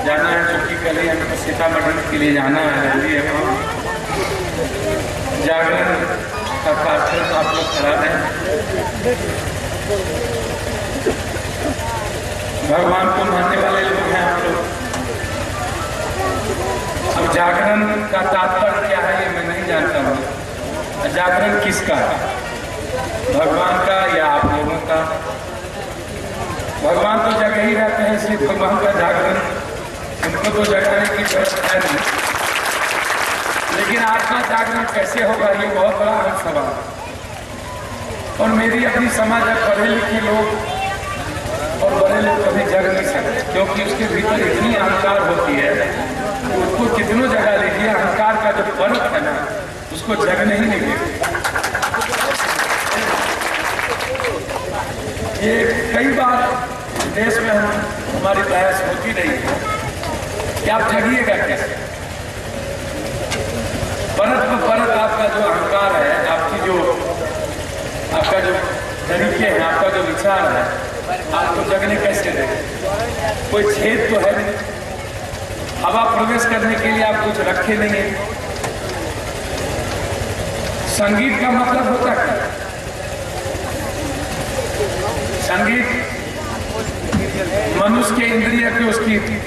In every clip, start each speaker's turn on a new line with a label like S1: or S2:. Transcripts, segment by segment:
S1: जाना है, क्योंकि कल ही हमको सीतामढ़ी के लिए जाना है, जरूरी है। वहाँ जागरण का कार्यक्रम आप लोग करा रहे हैं। भगवान को मानने वाले लोग हैं आप लोग। अब जागरण का तात्पर्य क्या है ये मैं नहीं जानता हूँ। जागरण किसका, भगवान का या आप लोगों का? भगवान तो जगह ही रहते हैं, इसलिए भगवान का जागरण उनको तो जगाने की जरूरत है नहीं। लेकिन आत्मा जागरण कैसे होगा, ये बहुत बड़ा अहम सवाल। और मेरी अपनी समझ है, पढ़े लिखे लोग और बड़े लोग कभी जग नहीं सकते, क्योंकि उसके भीतर इतनी अहंकार होती है, उसको कितनों जगह लीजिए, अहंकार का जो परत है ना, उसको जगने ही नहीं देते। ये कई बार देश में हमारी बहस होती रही है कि आप जगिएगा कैसे। परत पर परत आपका जो अहंकार है, आपका जो तरीके हैं, आपका जो विचार है, आपको जगने कैसे दें? कोई छेद तो है नहीं, हवा प्रवेश करने के लिए आप कुछ रखे नहीं है। संगीत का मतलब होता क्या? संगीत मनुष्य के इंद्रिय की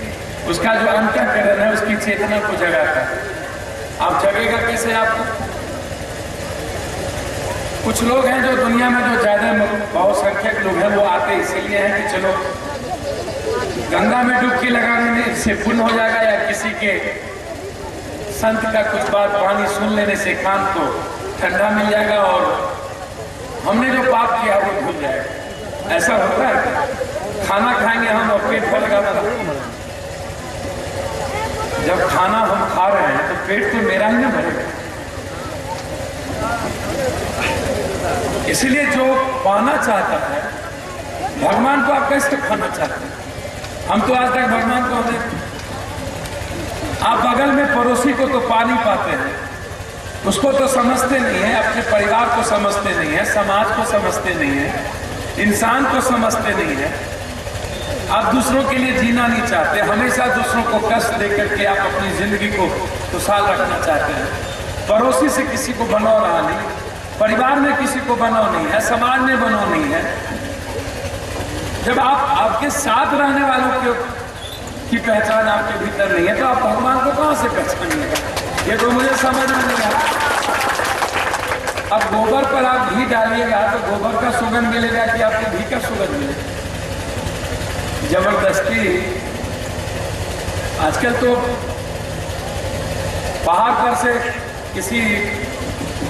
S1: उसका जो अंतःकरण है, उसकी चेतना को जगाता है। आप जगेगा कैसे आपको? कुछ लोग हैं जो दुनिया में जो ज्यादा बहुसंख्यक लोग हैं, वो आते इसीलिए हैं कि चलो गंगा में डुबकी लगाने में इससे पुण्य हो जाएगा, या किसी के संत का कुछ बात पानी सुन लेने से कान को ठंडा मिल जाएगा और हमने जो पाप किया वो भूल जाएगा। ऐसा होता है? खाना खाएंगे हम और पेट भरेगा। जब खाना हम खा रहे हैं तो पेट तो मेरा ही ना भरेगा। इसलिए जो पाना चाहता है, भगवान को आप कैसे खाना चाहते हैं? हम तो आज तक भगवान को आप बगल में पड़ोसी को तो पा नहीं पाते हैं, उसको तो समझते नहीं है, अपने परिवार को समझते नहीं है, समाज को समझते नहीं है, इंसान को समझते नहीं है। आप दूसरों के लिए जीना नहीं चाहते, हमेशा दूसरों को कष्ट देकर के आप अपनी जिंदगी को खुशहाल रखना चाहते हैं। पड़ोसी से किसी को बनाव रहा नहीं, परिवार में किसी को बनाव नहीं है, समाज में बनाव नहीं है। जब आपके साथ रहने वालों की पहचान आपके भीतर नहीं है, तो आप भगवान को कहां से पहचानिएगा? ये तो मुझे समझ में नहीं आता। अब गोबर पर आप घी डालिएगा तो गोबर का सुगंध मिलेगा कि आपको घी का सुगंध मिलेगा? जबरदस्ती। आजकल तो पहाड़ पर से किसी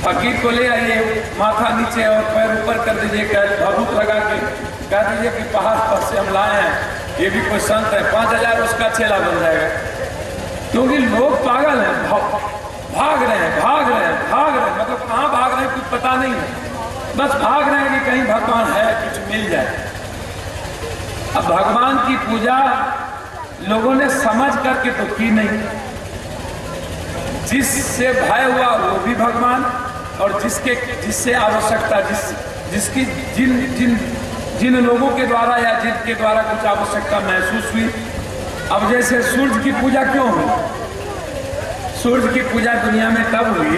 S1: फकीर को ले आइए, माथा नीचे और पैर ऊपर कर दीजिए, भभूत लगा के कह दीजिए कि पहाड़ पर से हम लाए हैं, ये भी कोई संत है, 5000 उसका चेला बन जाएगा। क्योंकि लोग पागल हैं, भाग रहे हैं, मतलब कहाँ भाग रहे हैं कुछ पता नहीं है, बस भाग रहे हैं कि कहीं भगवान है, कुछ मिल जाए। अब भगवान की पूजा लोगों ने समझ करके तो की नहीं। जिससे भय हुआ वो भी भगवान, और जिससे आवश्यकता जिन लोगों के द्वारा या जिनके द्वारा कुछ आवश्यकता महसूस हुई। अब जैसे सूर्य की पूजा क्यों हुई? सूर्य की पूजा दुनिया में तब हुई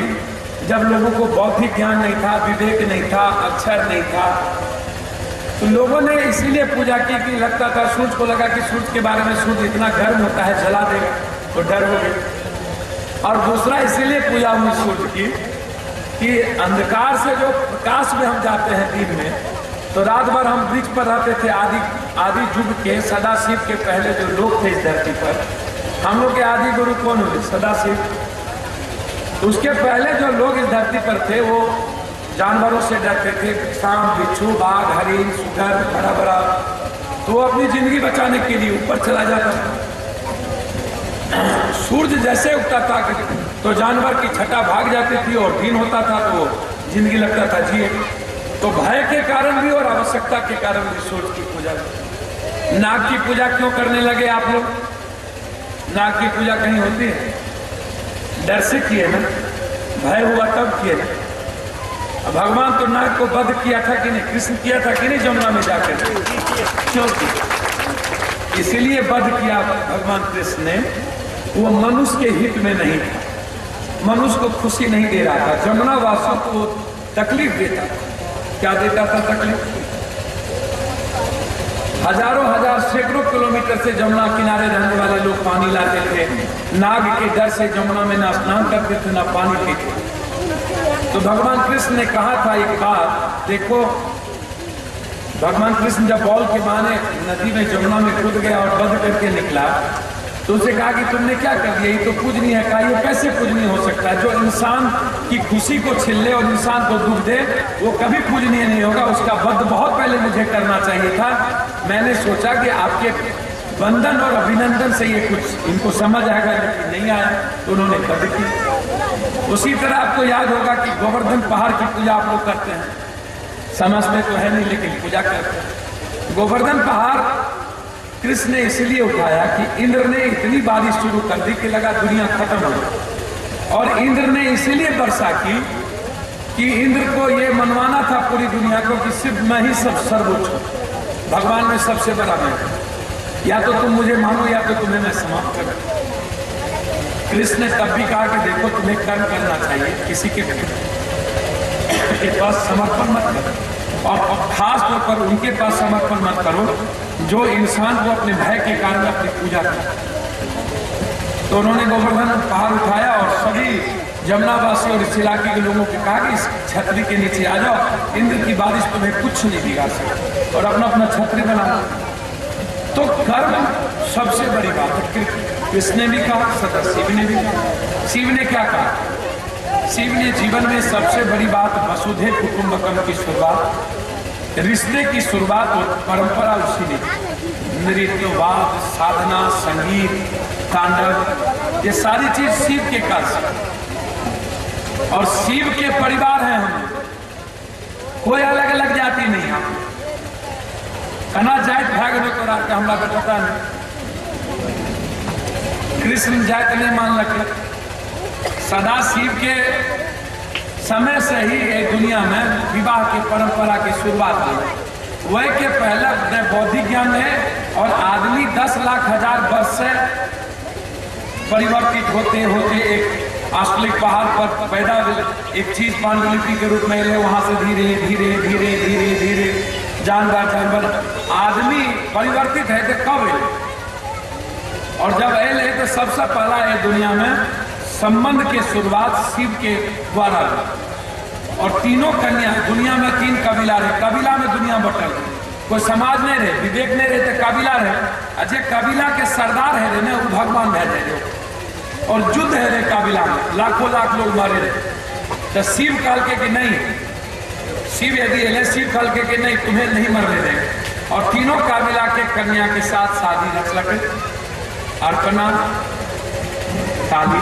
S1: जब लोगों को बौद्धिक ज्ञान नहीं था, विवेक नहीं था, अक्षर नहीं था, तो लोगों ने इसीलिए पूजा की कि लगता था, सूर्य को लगा कि सूर्य के बारे में, सूर्य इतना गर्म होता है जला देगा, तो डर हो गया। और दूसरा इसीलिए पूजा हुई सूर्य की कि अंधकार से जो प्रकाश में हम जाते हैं दिन में, तो रात भर हम वृक्ष पर रहते थे। आदि युग के सदाशिव के पहले जो लोग थे इस धरती पर, हम लोग के आदि गुरु कौन हुए? सदाशिव। उसके पहले जो लोग इस धरती पर थे वो जानवरों से डरते थे, सांप, बिच्छू, बाघ, हरिण, सुगर, बड़ा, तो वो अपनी जिंदगी बचाने के लिए ऊपर चला जाता था। सूर्य जैसे उगता था तो जानवर की छटा भाग जाती थी, और दिन होता था तो जिंदगी लगता था जिए। तो भय के कारण भी और आवश्यकता के कारण भी सूर्य की पूजा। नाग की पूजा क्यों करने लगे आप लोग? नाग की पूजा कहीं होती है? डर से किए ना, भय हुआ तब किए ना। भगवान तो नाग को वध किया था कि नहीं? कृष्ण किया था कि नहीं? जमुना में जाकर क्यों किया? इसलिए वध किया भगवान कृष्ण ने, वो मनुष्य के हित में नहीं था, मनुष्य को खुशी नहीं दे रहा था, जमुना वासियों को तकलीफ देता था। क्या देता था तकलीफ? हजारों हजार सैकड़ों किलोमीटर से जमुना किनारे रहने वाले लोग पानी लाते थे, नाग के डर से जमुना में ना स्नान करते थे ना पानी पीते। तो भगवान कृष्ण ने कहा था एक बात, देखो भगवान कृष्ण जब बॉल के बहाने नदी में जमुना में कूद गया और वध करके निकला, तो उसे कहा कि तुमने क्या कर दिया, ये तो पूजनीय है। कहा ये कैसे पूजनीय हो सकता है? जो इंसान की खुशी को छीन ले और इंसान को दुख दे वो कभी पूजनीय नहीं होगा, उसका वध बहुत पहले मुझे करना चाहिए था। मैंने सोचा कि आपके वंदन और अभिनंदन से ये कुछ इनको समझ आएगा, लेकिन नहीं आया, तो उन्होंने वध की। उसी तरह आपको याद होगा कि गोवर्धन पहाड़ की पूजा आप लोग करते हैं, समझ में तो है नहीं लेकिन पूजा करते हैं। गोवर्धन पहाड़ कृष्ण ने इसलिए उठाया कि इंद्र ने इतनी बारिश शुरू कर दी कि लगा दुनिया खत्म हो गई, और इंद्र ने इसलिए वर्षा की कि इंद्र को यह मनवाना था पूरी दुनिया को कि सिर्फ मैं ही सब सर्वोच्च हूं, भगवान में सबसे बड़ा मैं, या तो तुम मुझे मानो या तो तुम्हें मैं समाप्त कर। कृष्ण ने तब भी कहा कि देखो तुम्हें कर्म करना चाहिए, किसी के पास समर्पण मत करो, और खास तौर पर उनके पास समर्पण मत करो जो इंसान को अपने भय के कारण अपनी पूजा करे। तो उन्होंने गोवर्धन पहाड़ उठाया और सभी जमुनावासी और इस इलाके के लोगों को कहा कि इस छतरी के नीचे आ जाओ, इंद्र की बारिश तुम्हें कुछ नहीं बिगाड़ सकती, और अपना अपना छतरी बना। तो कर्म सबसे बड़ी बात है। कृष्ण ने भी कहा, सदा शिव ने भी कहा। शिव ने क्या कहा? शिव ने जीवन में सबसे बड़ी बात वसुधैव कुटुंबकम की शुरुआत, रिश्ते की शुरुआत और परंपरा उसी ने, नृत्य, वाद, साधना, संगीत, तांडव, ये सारी चीज शिव के कार्य, और शिव के परिवार हैं हम, कोई अलग अलग जाति नहीं है। कना जात भाग में तो रात का हमला बताता नहीं, कृष्ण जात नहीं मान रखे। सदा शिव के समय से ही ये दुनिया में विवाह की परंपरा की शुरुआत हुई। वह के पहले बौद्धिक ज्ञान है, और आदमी 10 लाख हजार वर्ष से परिवर्तित होते होते एक आस्ट्रेलिक पहाड़ पर पैदा एक चीज पांडुलिपि के रूप में ले, वहां से धीरे धीरे धीरे धीरे धीरे जानवर जानवर आदमी परिवर्तित है। तो कब है? और जब एल है तो सबसे पहला है दुनिया में संबंध की शुरुआत शिव के द्वारा, और तीनों कन्या दुनिया में 3 कबीला रहे, कबीला में दुनिया बटल, कोई समाज नहीं रहे, विवेक नहीं रहे तो कबीला रहे। अजय कबीला के सरदार है रहे वो भगवान भेजे रहे, और युद्ध है रहे कबीला में, लाखों लाख लोग मारे रहे। तो शिव काल के कि नहीं, शिव यदि है, शिव काल के नहीं तुम्हें नहीं मरने देंगे, और तीनों कबीला के कन्या के साथ शादी रख लगे, अर्पणा, काली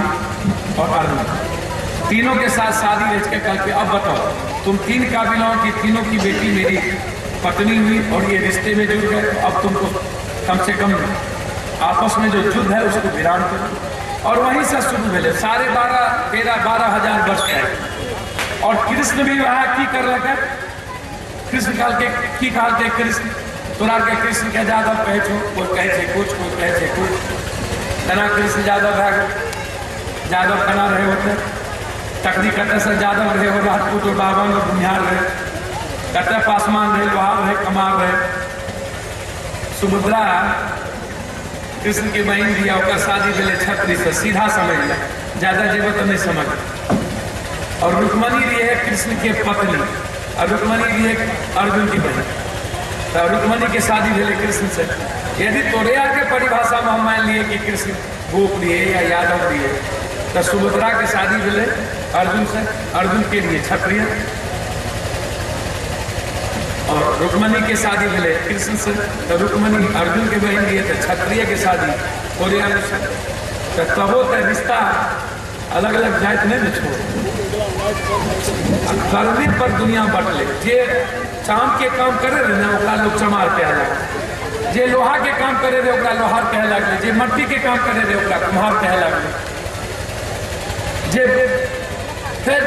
S1: और अर्जुन, तीनों के साथ शादी रच के करके अब बताओ तुम 3 काबिलों की तीनों की बेटी मेरी पत्नी हुई और ये रिश्ते में जुड़ गए, अब तुमको कम से कम आपस में जो युद्ध है उसको विराम करो। और वहीं से शुरू मिले साढ़े 12 हजार वर्ष का। और कृष्ण भी वहां की कर लगे, कृष्ण काल के की काल के कृष्ण तोरा के कृष्ण के जादव कहे छो, कोई कहे छे कुछ, कोई कहे छे कुछ। तना कृष्ण जादव भाग जादव बना रहे होते, तकदी कटे से जादव रहे हो, राजपूत और बावन और बुनियार रहे, कटे पासमान रहे, लोहार रहे, कमार रहे। सुभद्रा कृष्ण की बहन दिया, और शादी मिले छत्री से, सीधा समझ ले, ज्यादा जीव तो नहीं समझ। और रुक्मणी भी है कृष्ण के पत्नी, और रुक्मणी भी है अर्जुन की बहन। तो रुक्मणी की शादी मिले कृष्ण से। यदि तोरे आगे परिभाषा में हम मान लिए कि कृष्ण गोप लिए या यादव लिए, तो सुभद्रा की शादी मिले अर्जुन से, अर्जुन के लिए क्षत्रिय, और रुक्मणी की शादी मिले कृष्ण से, तो रुक्मणी अर्जुन के बहन लिए, तो क्षत्रिय की शादी कोरिया से। तो तबो तो रिश्ता अलग अलग जात में छोड़ करने पर दुनिया बटले। जे चाम के काम करे रहे ना ओकरा लोग चमार कहे लगे, जे लोहा के काम करे रहे ओकरा लोहार कहे लगे, जे मट्टी के काम करे रहे ओकरा कुम्हार कहे लगे।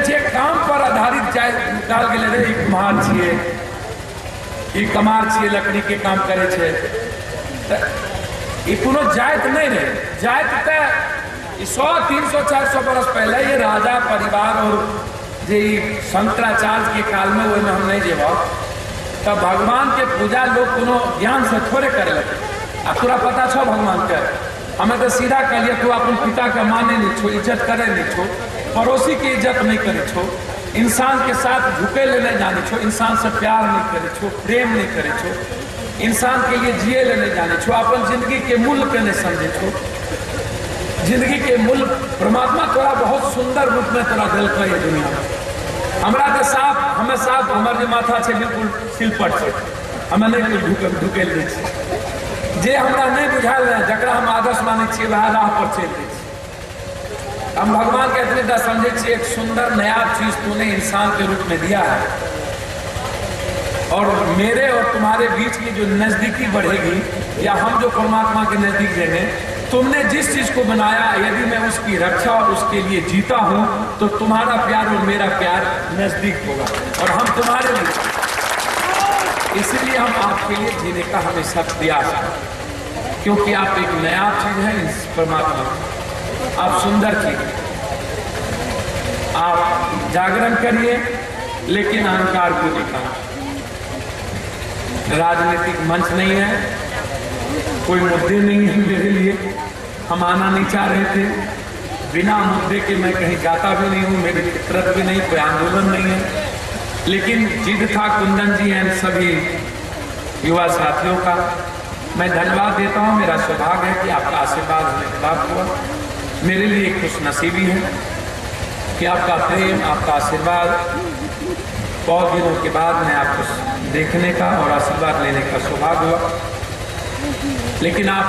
S1: जे काम पर आधारित जाय डाल गेले रे, ई कुम्हार छिए, ई कमार छिए, लकड़ी के काम करे छे। ये कोनो जात नहीं रहे। जात तो 100, 300, 400 बरस पहले ये राजा परिवार और जे शंकराचार्य के काल में वो हम नहीं जेब तब भगवान के पूजा लोग कोनो ज्ञान से थोड़े करे लगे। आ तोरा पता छो भगवान के हमें तो सीधा कहलिए तू अपन पिता के माने नहीं छो, इज्जत करे नहीं छो, पड़ोसी की इज्जत नहीं करे छो, इंसान के साथ झुके ले नहीं जाने छो, इंसान से प्यार नहीं करे छो, प्रेम नहीं करे छो, इंसान के लिए जिए ले नहीं जाने छो, अपन जिंदगी के मूल्य के नहीं समझे छो। जिंदगी के मूल्य परमात्मा तोरा बहुत सुंदर रूप में तोरा दिल का ये दुनिया में हमरा तो साफ हमें साफ हमारे जो माथा है बिल्कुल सिलपट से हमें नहीं कोई ढुकेल दै जे हमरा नहीं बुझाल है जकरा हम आदर्श माने छे वह राह पर चल दै। हम भगवान के इतने दा समझे छे एक सुंदर नया चीज तूने इंसान के रूप में दिया है और मेरे और तुम्हारे बीच की जो नजदीकी बढ़ेगी या हम जो परमात्मा के नजदीक जाएंगे, तुमने जिस चीज को बनाया यदि मैं उसकी रक्षा और उसके लिए जीता हूं तो तुम्हारा प्यार और मेरा प्यार नजदीक होगा और हम तुम्हारे लिए, इसलिए हम आपके लिए जीने का हमेशा प्रयास करें क्योंकि आप एक नया चीज है इस परमात्मा, आप सुंदर चीज, आप जागरण करिए लेकिन अहंकार को दिखाएं। राजनीतिक मंच नहीं है, कोई मुद्दे नहीं है मेरे लिए, हम आना नहीं चाह रहे थे, बिना मुद्दे के मैं कहीं जाता भी नहीं हूँ, मेरी फितरत भी नहीं, कोई आंदोलन नहीं है, लेकिन जिद था कुंदन जी एंड सभी युवा साथियों का। मैं धन्यवाद देता हूँ, मेरा सौभाग्य है कि आपका आशीर्वाद हमें प्राप्त हुआ, मेरे लिए खुश नसीबी है कि आपका प्रेम, आपका आशीर्वाद, बहुत दिनों के बाद मैं आपको देखने का और आशीर्वाद लेने का सौभाग्य हुआ। लेकिन आप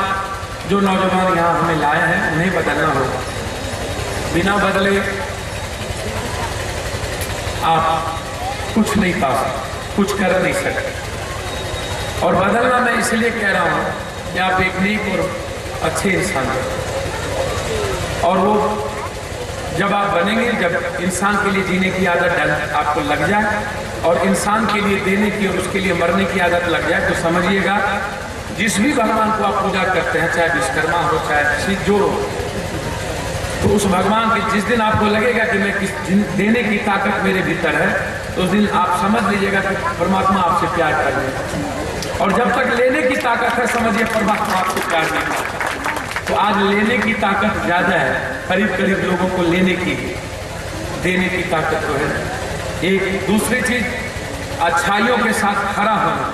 S1: जो नौजवान यहाँ हमें लाए हैं उन्हें बदलना होगा, बिना बदले आप कुछ नहीं पा सकते, कुछ कर नहीं सकते। और बदलना मैं इसलिए कह रहा हूँ कि आप एक नेक और अच्छे इंसान हैं और वो जब आप बनेंगे, जब इंसान के लिए जीने की आदत आपको लग जाए और इंसान के लिए देने की और उसके लिए मरने की आदत लग जाए तो समझिएगा जिस भी भगवान को आप पूजा करते हैं, चाहे विश्वकर्मा हो चाहे किसी जो हो, तो उस भगवान के जिस दिन आपको लगेगा कि मैं किस देने की ताकत मेरे भीतर है तो उस दिन आप समझ लीजिएगा कि परमात्मा आपसे प्यार कर रहे हैं। और जब तक लेने की ताकत है समझिए परमात्मा आपसे प्यार नहीं करता। तो आज लेने की ताकत ज्यादा है, करीब करीब लोगों को लेने की, देने की ताकत तो है। एक दूसरी चीज अच्छाइयों के साथ खड़ा होना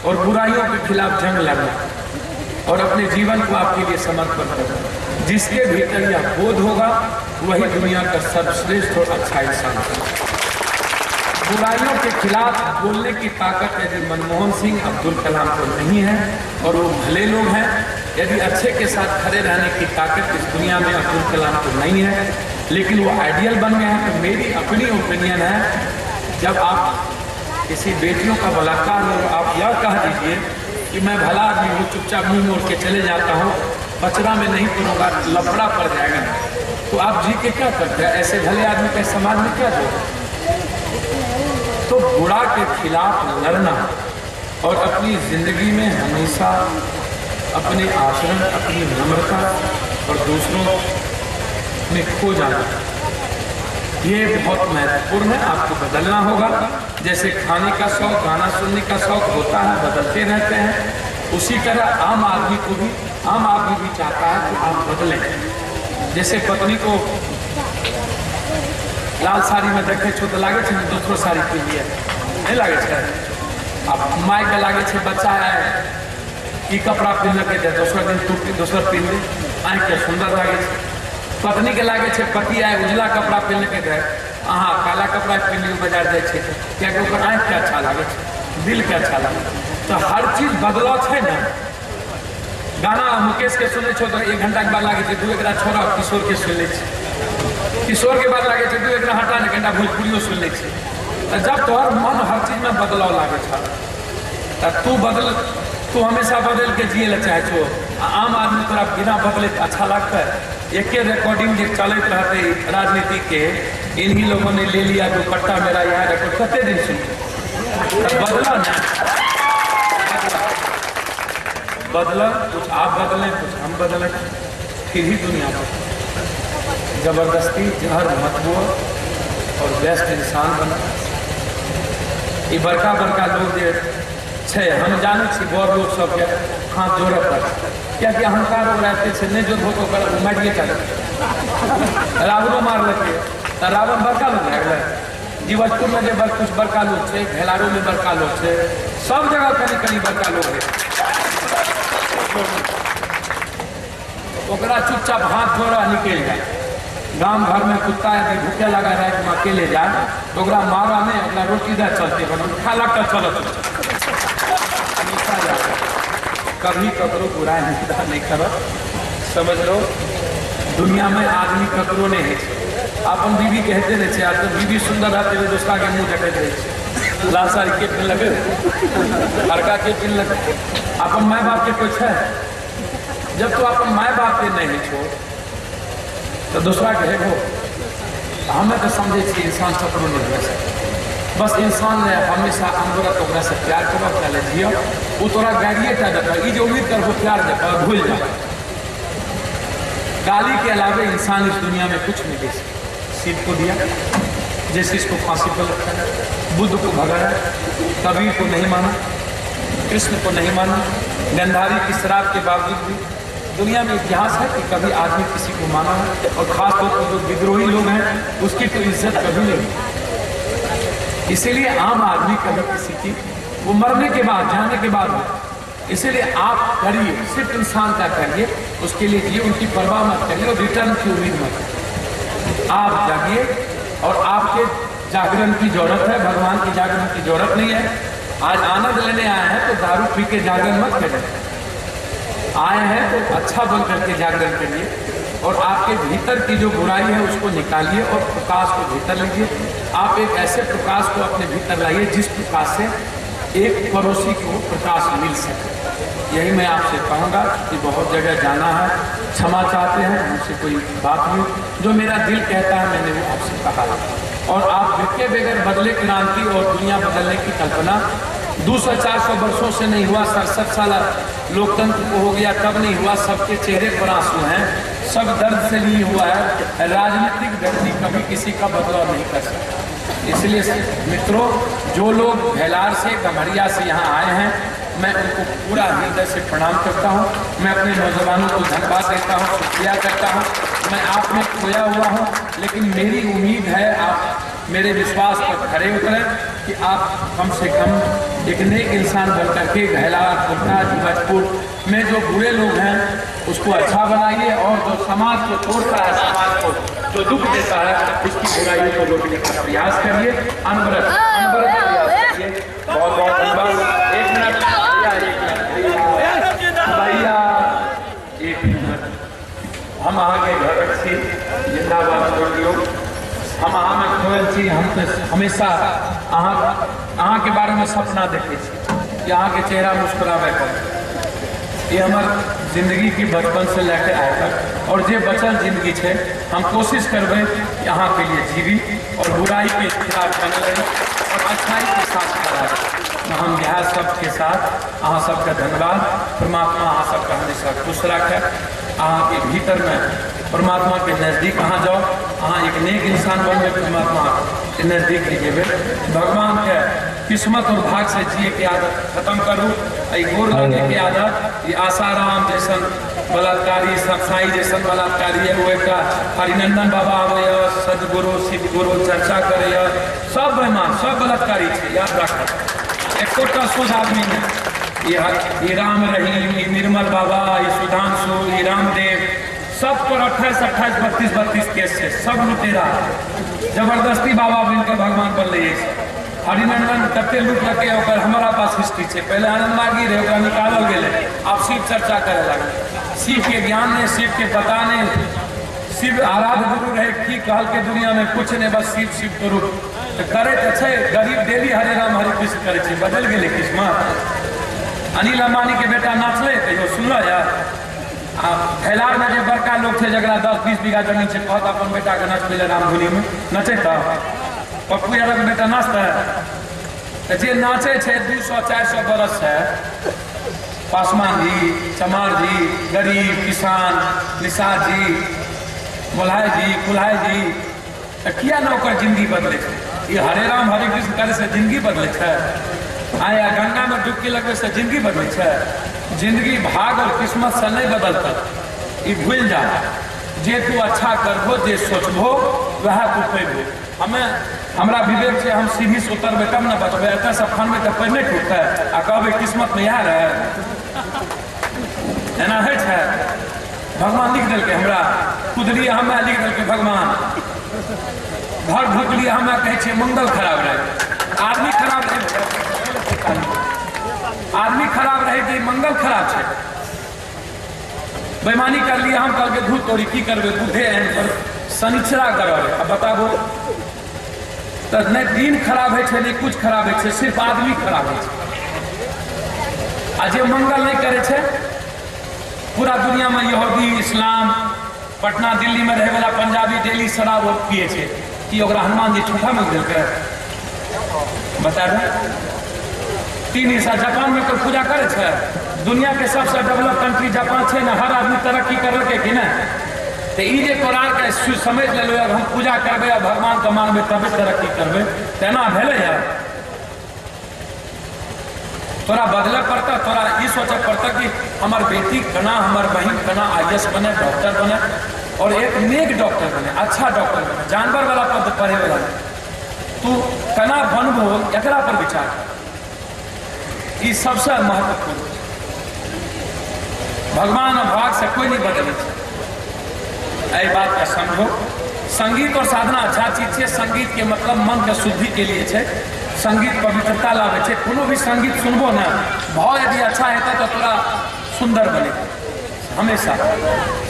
S1: और बुराइयों के खिलाफ जंग लड़ना और अपने जीवन को आपके लिए समर्पण करना। जिसके भीतर यह बोध होगा वही दुनिया का सर्वश्रेष्ठ और अच्छा इंसान है। बुराइयों के खिलाफ बोलने की ताकत यदि मनमोहन सिंह, अब्दुल कलाम को नहीं है और वो भले लोग हैं, यदि अच्छे के साथ खड़े रहने की ताकत इस दुनिया में अब्दुल कलाम को नहीं है, लेकिन वो आइडियल बन गए हैं, तो मेरी अपनी ओपिनियन है जब आप किसी बेटियों का बलात्कार हो आप यह कह दीजिए कि मैं भला आदमी हूँ, चुपचाप मुंह मोड़ के चले जाता हूँ, पचरा में नहीं करूँगा, लफड़ा पड़ जाएगा, तो आप जी के क्या करते हैं? ऐसे भले आदमी का समाज में क्या होगा? तो बुरा के खिलाफ लड़ना और अपनी जिंदगी में हमेशा अपने आचरण, अपनी नम्रता और दूसरों में खो जाना, ये बहुत महत्वपूर्ण है। आपको बदलना होगा। जैसे खाने का शौक, गाना सुनने का शौक होता है, बदलते रहते हैं, उसी तरह आम आदमी भी चाहता है कि आप बदलें। जैसे पत्नी को लाल साड़ी में देखे छो तो लागे छे दूसरो साड़ी पीन लिया, नहीं लागे छे। अब माय के लागे छे बच्चा है कि कपड़ा पहन के दे, दूसरा दिन टूट दूसरा पहन ले, आँख के सुंदर लागे छे। पत्नी के लागे छे पति आए उजला कपड़ा पहन के दे, अहाँ काला कपड़ा पहन लियो बाजार जाए छे, क्या कि ओकर आँख के अच्छा लागे छे, दिल के अच्छा लागे। तो हर चीज बदलाव है ना। गाना मुकेश के सुने छो तो 1 घंटा के बाद लागे छे 2 एकरा छोड़ा किशोर के सुन ले छे, किशोर के बाद लागे छे 2 एकरा हटा ने घंटा भोजपुरियो सुन ले छे। जब तोहर मन हर चीज में बदलाव लागे छा, तू हमेशा बदल के जिये ला चाहे छो। आम आदमी तोरा बिना बदले अच्छा लगता है। एक रिकॉर्डिंग जो चलते रहते राजनीति के, इन्हीं लोगों ने ले लिया दुपट्टा मेरा यहाँ रिकॉर्ड कते दिन सुन बदला ना बदला, कुछ आप बदलें कुछ हम बदलें, फिर ही दुनिया बदले। जबरदस्ती जहर मत हुआ और बेस्ट इंसान बना। ये बड़का बड़का लोग जे छे हम जाने छी बड़ लोग सबके हाथ जोड़े पड़े, क्या अहंकार हो रहते छे नहीं जो तो कर मारिए चले रावणो मारलके तो रावण बड़का लोग भए गेलै। जीवजपुर में जे कुछ बड़का लोग छे, घेलारो में बड़का लोग छे, सब जगह कनी कनी बड़का लोग है। ओकरा चुपचाप हाथ जोड़ा निकल जाए। गांव घर में कुत्ता यदि भूखे लगा रहे तुम अकेले जाए तो ओकरा मारा नहीं, ओकरा रोटी दे चलते खा लगता चलत कभी ककरो बुराई नहीं करत। समझ लो दुनिया में आदमी ककरो नहीं है। अपन बीवी कहते रहे आज तो बीवी सुंदर रहते हुए दूसरा के मुँह झटक रहे लाल साड़ी के पिन लगे लड़का के पिन लगे। अपन माय बाप के कुछ है, जब तो अपन माय बाप के नहीं छोड़ तो दूसरा कहे वो हमें तो समझे छी इंसान ककरो नहीं रह सकते। बस इंसान ने हमेशा अंदर तो से प्यार करो पहले जियो, वो तोरा गाड़िए टा देता ये जो उम्मीद कर वो प्यार देता भूल जा। गाली के अलावा इंसान इस दुनिया में कुछ नहीं दे सकता। शिव को दिया, जैसे इसको फांसी पर रखा, बुद्ध को भगाया, कबीर को नहीं माना, कृष्ण को नहीं माना, गंधारी की शराब के बावजूद भी दुनिया में इतिहास है कि कभी आदमी किसी को माना है, और खासतौर पर जो विद्रोही लोग हैं उसकी तो इज्जत कभी नहीं। इसीलिए आम आदमी कभी किसी की वो मरने के बाद जाने के बाद, इसीलिए आप करिए सिर्फ इंसान का करिए, उसके लिए जिए, उनकी परवाह मत करिए और रिटर्न की उम्मीद मत करिए। आप जागिए और आपके जागरण की जरूरत है, भगवान की जागरण की जरूरत नहीं है। आज आनंद लेने आए हैं तो दारू पी के जागरण मत करें, आए हैं तो अच्छा बन करके जागरण करिए और आपके भीतर की जो बुराई है उसको निकालिए और प्रकाश को भीतर लीजिए। आप एक ऐसे प्रकाश को अपने भीतर लाइए जिस प्रकाश से एक पड़ोसी को प्रकाश मिल सके। यही मैं आपसे कहूँगा कि बहुत जगह जाना है, क्षमा चाहते हैं, मुझसे कोई बात हुई जो मेरा दिल कहता है मैंने वो आपसे कहा। और आप के बगैर बदले क्रांति और दुनिया बदलने की कल्पना 200-400 वर्षों से नहीं हुआ, 67 साल लोकतंत्र को हो गया तब नहीं हुआ। सबके चेहरे पर आंसू हैं, सब दर्द से नहीं हुआ है। राजनीतिक व्यक्ति कभी किसी का बदलाव नहीं कर सकता। इसलिए मित्रों, जो लोग भेलार से गम्हरिया से यहाँ आए हैं मैं उनको पूरा हृदय से प्रणाम करता हूँ। मैं अपने नौजवानों को धन्यवाद देता हूँ, शुक्रिया करता हूँ। मैं आप में खोया हुआ हूँ, लेकिन मेरी उम्मीद है आप मेरे विश्वास पर खड़े उतरें कि आप कम से कम एक नेक इंसान बन करके भेलार कोटा जीवजपुर में जो बुरे लोग हैं उसको अच्छा बनाइए, और जो समाज को तोड़ता है, समाज को जो दुख देता है उसकी बुराइयों को रोकने का प्रयास करिए। अनवरत प्रयास करिए। बहुत बहुत धन्यवाद। एक मिनट भैया, एक मिनट। हम आगे घर छी जिंदाबाद छोड़ियो, हम अहाँ में खोल छी। हम तो हमेशा अहाँ के बारे में सपना देखे छी कि अहाँ के चेहरा मुस्कुरावे कर। ये हमार जिंदगी की बचपन से लेकर आए तक, और जो बचल जिंदगी है हम कोशिश करबे कि अहाँ के लिए जीवी और बुराई के खिलाफ बने रही और अच्छाई के साथ कराए। हम यहाँ सबके साथ अहाँ सबका धन्यवाद। परमात्मा अहाँ सबका हमेशा खुश रखे। अहाँ के भीतर में परमात्मा के नज़दीक अहाँ जाओ, अहाँ एक नेक इंसान बनबे, परमात्मा के नज़दीक लीजिए। भगवान के किस्मत और भाग से जिए की आदत खत्म करूँ। गोर लगे की आदत, ये आसाराम जैसन बलात्कारी, साई जैसन बलात्कारी है वो एक हरिनंदन बाबा आवे, सदगुरु शिव गुरु चर्चा करे, सब बेमान सब बलात्कारी है, याद रख। एकोटा सोच आदमी है, ये राम रहीम, ये निर्मल बाबा, ये सुधांशु, ये रामदेव, सब पर 28, 32 केस है, सब लुटेरा जबरदस्ती बाबा बन के भगवान बन ले। हरिनंदन कते लूट लगे ओकर हमारा पास हिस्ट्री है। पहले आनंद मार्गी रहे, ओकरा निकालल गेले, आप शिव चर्चा करे लगे। शिव के ज्ञान ने, शिव के पता ने, शिव आराध्य गुरु रहे की कहल के दुनिया में कुछ नहीं, बस शिव शिव गुरु तो करे अच्छे। गरीब डेली हरे राम हरे कृष्ण करे, बदल गए किस्मत। अनिल अंबानी के बेटा नाचले कहियो सुनल यार? भेलार में जो बड़का लोग थे जरा 10-20 बीघा जमीन से कहता अपन बेटा के नाच पहले रामधुनी में नचे था। पप्पू यादव के बेटा नाचता है, जे नाचे 200-400 बरस है पासवान जी, चमार जी, गरीब किसान, निषाद जी, मोलाय जी, कुल्हाय जी, किया ना ओकर जिंदगी बदले छै। ये हरे राम हरे कृष्ण करे से जिंदगी बदले छै। आया गंगा में डुबकी लगवे से जिंदगी बदले छै। जिंदगी भाग और किस्मत से नहीं बदलता, ये भूल जा। जे तू अच्छा करबो, जे सोचबो वह तू पैबो। हमें हमरा विवेक से हम सीढ़ी से उतरबे तब न बचबे। एत सब फन में तो पैर नहीं टूटते आ कहबे किस्मत में यार है एना है छै। भगवान लिख दिल के हमरा कुदलिए हमें लिख दिल के भगवान घर ढुकलिए हमें कहे छे मंगल खराब रहे। आदमी खराब रहे, आदमी खराब रहे कि मंगल खराब है। बेईमानी कर लिए हम कल के धूत तोड़ी की करबे बुद्धे एहन पर शनिचरा करो। अब बताबो तो नहीं दिन खराब है छे, नहीं कुछ खराब है छे, सिर्फ आदमी खराब है। आज मंगल नहीं करे छे पूरा दुनिया में यहूदी इस्लाम पटना दिल्ली में रहे वाला पंजाबी डेली शराब पिए छे कि ओकरा हनुमान जी छूटा मिल देलकै बता रहे। 3 हिस्सा जापान में कोई पूजा करे छे। दुनिया के सबसे डेवलप कंट्री जापान छे ना, हर आदमी तरक्की करलकै कि नहीं। तो ये तोरा के समझ ले लो, हम पूजा करबे और भगवान के मानबे तबे तरक्की करबे, तेना भेले यार। तोरा बदले पड़ता, तोरा ये सोचे पड़ता कि हमार बेटी कना, हमार बहन कना IAS बने, डॉक्टर बने और एक नेक डॉक्टर बने, अच्छा डॉक्टर बने, जानवर वाला पद पढ़े वाला। तू कना बनबो एकरा पर विचार, ये सबसे महत्वपूर्ण। भगवान और भाग से कोई नहीं बदले। यही बात का समझो। संगीत और साधना अच्छा चीज है। संगीत के मतलब मन के शुद्धि के लिए है। संगीत पवित्रता लावे छे। कोनो भी संगीत सुनबो ना, भाव यदि अच्छा है तो तोरा सुंदर बने। हमेशा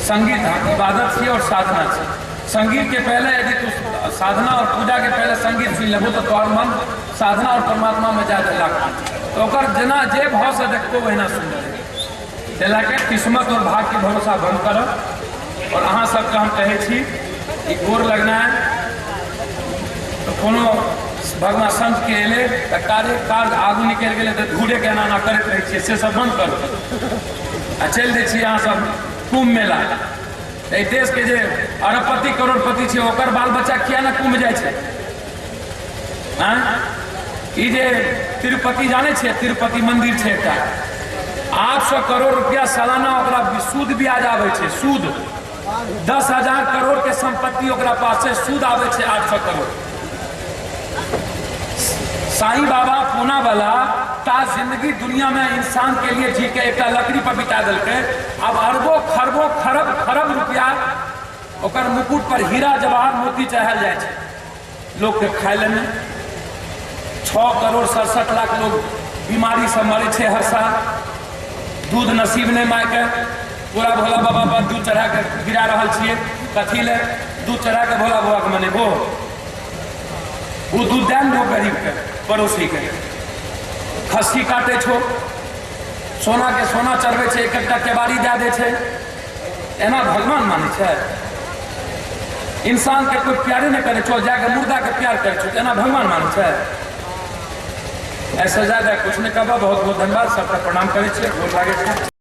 S1: संगीत इबादत है और साधना है। संगीत के पहले यदि तू साधना और पूजा के पहले संगीत सुन लेबो तो तोहर मन साधना और परमात्मा में जाके लागता। तो ओकर जना जे भाव से देखबो वहीना सुंदर है। चला के किस्मत और भाग के भरोसा बंद करो। और अहाँ सबके हम कहे छी कि गोर लगना है तो कोनो भगवान संत के एले कार्य आगू निकल गए तो धूरे के एना करते रहे से सब बंद करो आ चल दे छी। अहाँ सब कुंभ मेला देश के जे अरबपति करोड़पति छे ओकर बाल बच्चा किया ना कुंभ जाए छे। ई जे तिरुपति जाने छे, तिरुपति मंदिर छे एकटा 800 करोड़ रुपया सालाना ओकरा सूद ब्याज आवे छे। सूद 10,000 करोड़ के संपत्ति ओकरा पास से सूद आवे छे 800 करोड़। साईं बाबा पूना वाला ता जिंदगी दुनिया में इंसान के लिए जी के एक लकड़ी पर बिता दिल के। अब अरबों खरबों खरब खरब रुपया ओकर मुकुट पर हीरा जवाहर मोती चढ़ाल जाए छे लोग के खाए लेने। 6 करोड़ 67 लाख लोग बीमारी से मरे छे हर साल। दूध नसीब नहीं माय के पूरा भोला बाबा पर दूध चढ़ा के गिरा रहा छे। कथी ले दूध चढ़ा के भोला बाबा के मने वो दूध दान दो गरीब के पड़ोसी के। खस्सी काटे छो, सोना के सोना चढ़वे छे, एक केवाड़ी दे दे छे। एना भगवान माने छे। इंसान के कोई प्यारे नहीं करे छो, जाके मुर्दा के प्यार करे छो, एना भगवान माने छे। ऐसा ज्यादा कुछ नहीं कहबा। बहुत बहुत धन्यवाद, सबका प्रणाम करे छे। गोर लागे छे।